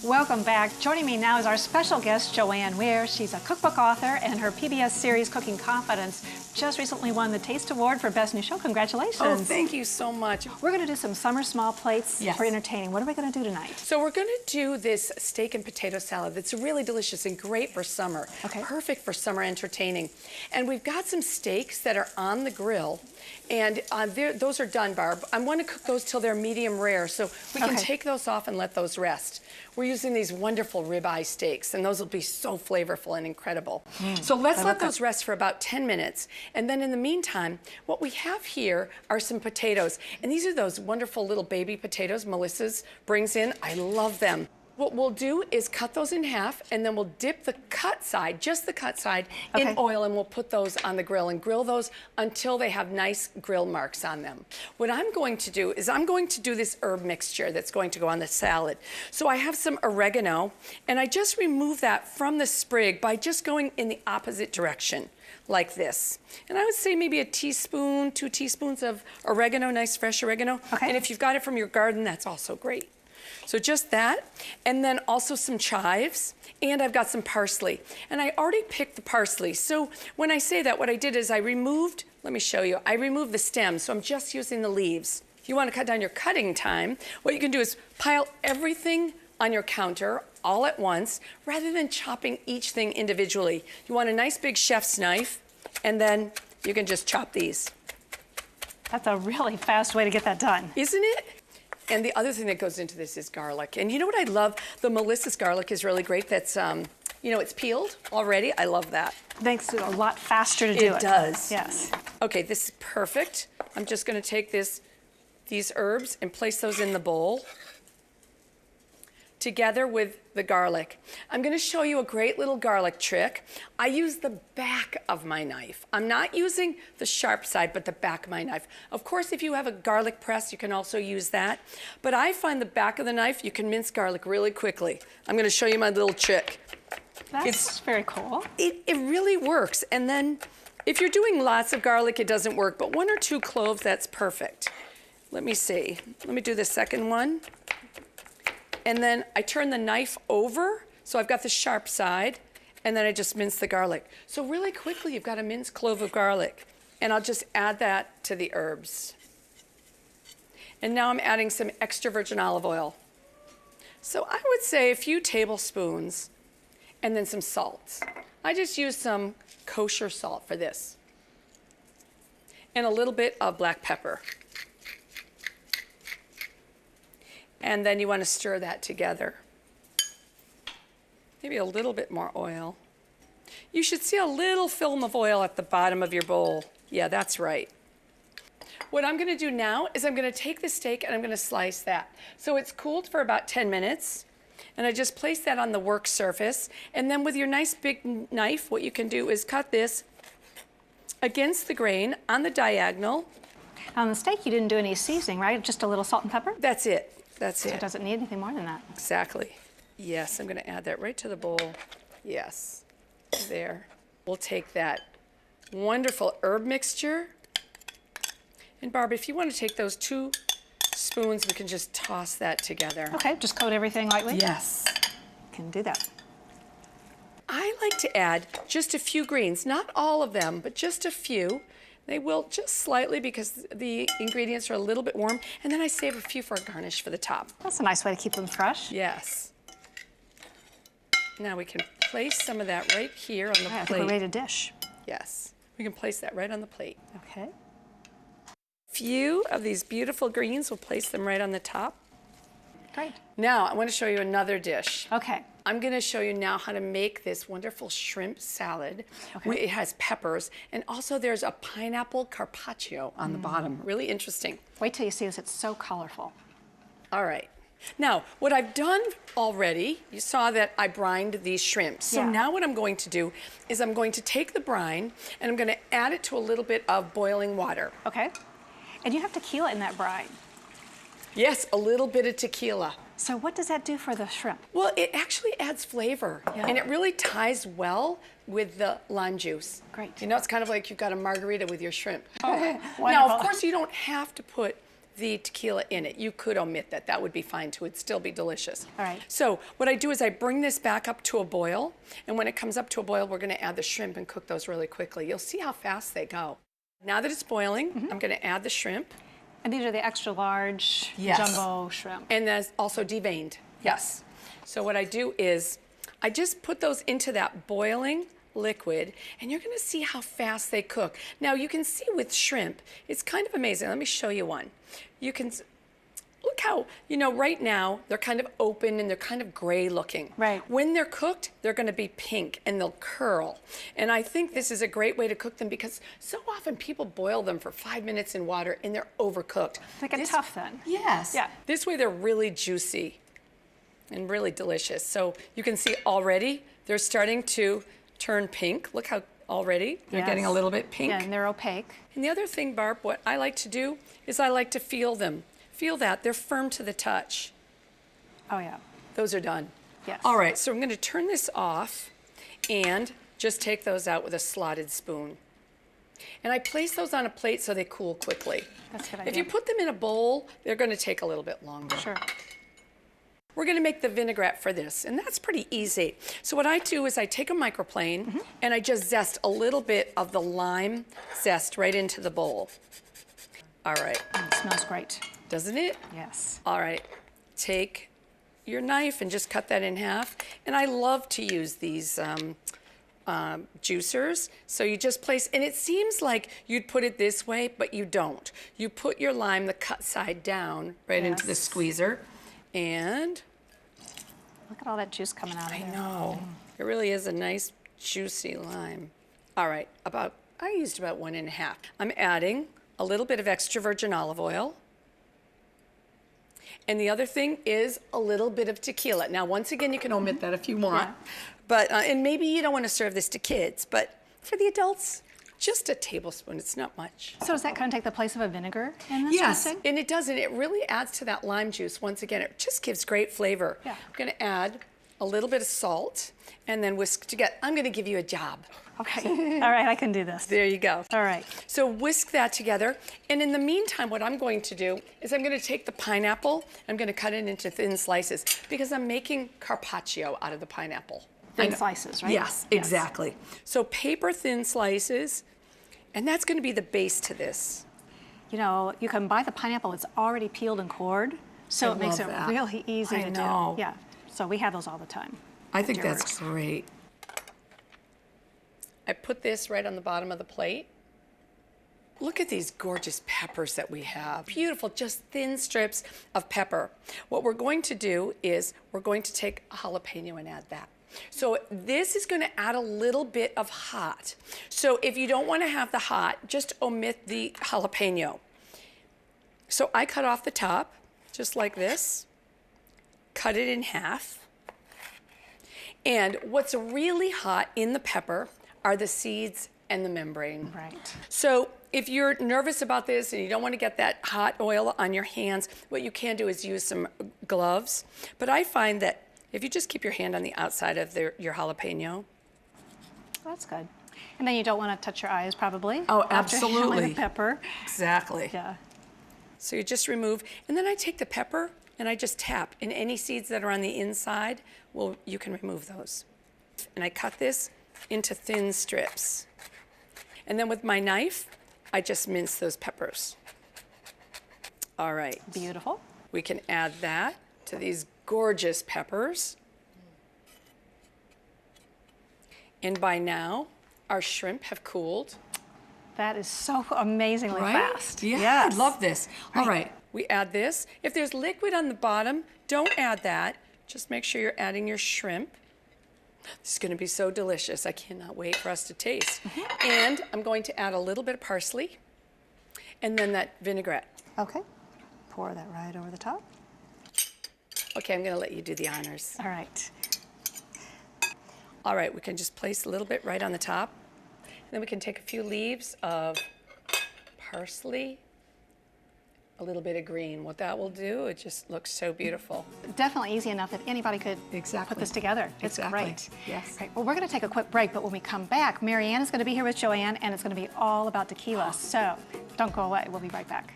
Welcome back. Joining me now is our special guest, Joanne Weir. She's a cookbook author, and her PBS series, Cooking Confidence, just recently won the Taste Award for Best New Show. Congratulations. Oh, thank you so much. We're going to do some summer small plates for entertaining. What are we going to do tonight? So we're going to do this steak and potato salad that's really delicious and great for summer. Okay. Perfect for summer entertaining. And we've got some steaks that are on the grill. And those are done, Barb. I want to cook those till they're medium rare, so we can take those off and let those rest. We're using these wonderful ribeye steaks, and those will be so flavorful and incredible. So let's let those rest for about 10 minutes. And then in the meantime, what we have here are some potatoes. And these are those wonderful little baby potatoes Melissa's brings in. I love them. What we'll do is cut those in half, and then we'll dip the cut side, just the cut side, in oil, and we'll put those on the grill and grill those until they have nice grill marks on them. What I'm going to do is I'm going to do this herb mixture that's going to go on the salad. So I have some oregano, and I just remove that from the sprig by just going in the opposite direction, like this. And I would say maybe a teaspoon, 2 teaspoons of oregano, nice fresh oregano. And if you've got it from your garden, that's also great. So just that, and then also some chives, and I've got some parsley. And I already picked the parsley. So when I say that, what I did is I removed, let me show you, I removed the stems, so I'm just using the leaves. If you want to cut down your cutting time, what you can do is pile everything on your counter all at once, rather than chopping each thing individually. You want a nice big chef's knife, and then you can just chop these. That's a really fast way to get that done. Isn't it? And the other thing that goes into this is garlic. And you know what I love? The Melissa's garlic is really great. That's, you know, it's peeled already. I love that. Makes it a lot faster to do it. It does. Yes. Okay, this is perfect. I'm just going to take these herbs and place those in the bowl together with the garlic. I'm going to show you a great little garlic trick. I use the back of my knife. I'm not using the sharp side, but the back of my knife. Of course, if you have a garlic press, you can also use that. But I find the back of the knife, you can mince garlic really quickly. I'm going to show you my little trick. It's very cool. It really works. And then if you're doing lots of garlic, it doesn't work. But 1 or 2 cloves, that's perfect. Let me see. Let me do the second one. And then I turn the knife over, so I've got the sharp side, and then I just mince the garlic. So really quickly, you've got a minced clove of garlic. And I'll just add that to the herbs. And now I'm adding some extra virgin olive oil. So I would say a few tablespoons, and then some salt. I just use some kosher salt for this. And a little bit of black pepper. And then you want to stir that together. Maybe a little bit more oil. You should see a little film of oil at the bottom of your bowl. Yeah, that's right. What I'm going to do now is I'm going to take the steak and I'm going to slice that. So it's cooled for about 10 minutes. And I just place that on the work surface. And then with your nice big knife, what you can do is cut this against the grain on the diagonal. On the steak, you didn't do any seasoning, right? Just a little salt and pepper? That's it. That's So it. it doesn't need anything more than that. Exactly. Yes, I'm going to add that right to the bowl. Yes, there. We'll take that wonderful herb mixture. And Barb, if you want to take those 2 spoons, we can just toss that together. Okay, just coat everything lightly? Yes. Can do that. I like to add just a few greens, not all of them, but just a few. They wilt just slightly because the ingredients are a little bit warm, and then I save a few for a garnish for the top. That's a nice way to keep them fresh. Yes. Now we can place some of that right here on the plate. I think we're ready to dish. Yes, we can place that right on the plate. Okay. Few of these beautiful greens, we'll place them right on the top. Great. Now I want to show you another dish. Okay. I'm going to show you now how to make this wonderful shrimp salad. It has peppers, and also there's a pineapple carpaccio on the bottom. Really interesting. Wait till you see this. It's so colorful. All right. Now, what I've done already, you saw that I brined these shrimps. So now what I'm going to do is I'm going to take the brine, and I'm going to add it to a little bit of boiling water. Okay. And you have tequila in that brine. Yes, a little bit of tequila. So what does that do for the shrimp? Well, it actually adds flavor, and it really ties well with the lime juice. Great. You know, it's kind of like you've got a margarita with your shrimp. Okay. Now, of course, you don't have to put the tequila in it. You could omit that. That would be fine too. It'd still be delicious. All right. So what I do is I bring this back up to a boil, and when it comes up to a boil, we're going to add the shrimp and cook those really quickly. You'll see how fast they go. Now that it's boiling, I'm going to add the shrimp. And these are the extra large jumbo shrimp. And that's also deveined. Yes. So what I do is I just put those into that boiling liquid, and you're going to see how fast they cook. Now you can see with shrimp, it's kind of amazing. Let me show you one. You can look how, you know, right now they're kind of open and they're kind of gray looking. Right. When they're cooked, they're going to be pink and they'll curl. And I think this is a great way to cook them because so often people boil them for 5 minutes in water and they're overcooked. They get tough then. Yes. Yeah. This way they're really juicy and really delicious. So you can see already they're starting to turn pink. Look how already they're getting a little bit pink. Yeah, and they're opaque. And the other thing, Barb, what I like to do is I like to feel them. Feel that. They're firm to the touch. Oh, yeah. Those are done. Yes. All right, so I'm going to turn this off and just take those out with a slotted spoon. And I place those on a plate so they cool quickly. That's a good idea. If you put them in a bowl, they're going to take a little bit longer. Sure. We're going to make the vinaigrette for this, and that's pretty easy. So what I do is I take a microplane and I just zest a little bit of the lime zest right into the bowl. All right. It smells great. Doesn't it? Yes. All right. Take your knife and just cut that in half. And I love to use these juicers. So you just place, and it seems like you'd put it this way, but you don't. You put your lime, the cut side down, right into the squeezer. And look at all that juice coming out of there. I know. It really is a nice, juicy lime. All right, I used about 1.5. I'm adding a little bit of extra virgin olive oil. And the other thing is a little bit of tequila. Now, once again, you can omit that if you want. Yeah. But, and maybe you don't want to serve this to kids, but for the adults, just a tablespoon. It's not much. So does that kind of take the place of a vinegar in this Yes, dressing? and it does, and it really adds to that lime juice. Once again, it just gives great flavor. Yeah. I'm going to add a little bit of salt and then whisk together. I'm going to give you a job. Okay. All right, I can do this. There you go. All right. So whisk that together. And in the meantime, what I'm going to do is I'm going to take the pineapple, I'm going to cut it into thin slices because I'm making carpaccio out of the pineapple. Thin slices, right? Yes, exactly. So paper thin slices, and that's going to be the base to this. You know, you can buy the pineapple, it's already peeled and cored, so I it makes love it that. really easy I to know. do. Yeah, so we have those all the time. I think that's Dierbergs. great. I put this right on the bottom of the plate. Look at these gorgeous peppers that we have. Beautiful, just thin strips of pepper. What we're going to do is we're going to take a jalapeno and add that. So this is going to add a little bit of hot. So if you don't want to have the hot, just omit the jalapeno. So I cut off the top, just like this, cut it in half. And what's really hot in the pepper are the seeds and the membrane. Right. So if you're nervous about this and you don't want to get that hot oil on your hands, what you can do is use some gloves. But I find that if you just keep your hand on the outside of your jalapeno. That's good. And then you don't want to touch your eyes, probably. Oh, after handling absolutely. the pepper. Exactly. Yeah. So you just remove, and then I take the pepper and I just tap, and any seeds that are on the inside, well, you can remove those. And I cut this into thin strips. And then with my knife, I just mince those peppers. All right. Beautiful. We can add that to these gorgeous peppers. And by now, our shrimp have cooled. That is so amazingly fast. Yeah, Yes. I love this. All right, we add this. If there's liquid on the bottom, don't add that. Just make sure you're adding your shrimp. This is going to be so delicious. I cannot wait for us to taste. And I'm going to add a little bit of parsley and then that vinaigrette. Okay. Pour that right over the top. Okay, I'm going to let you do the honors. All right. All right, we can just place a little bit right on the top. And then we can take a few leaves of parsley, a little bit of green. What that will do, it just looks so beautiful. Definitely easy enough that anybody could put this together. It's great. Yes. Right. Well, we're going to take a quick break, but when we come back, Marianne is going to be here with Joanne, and it's going to be all about tequila. So don't go away. We'll be right back.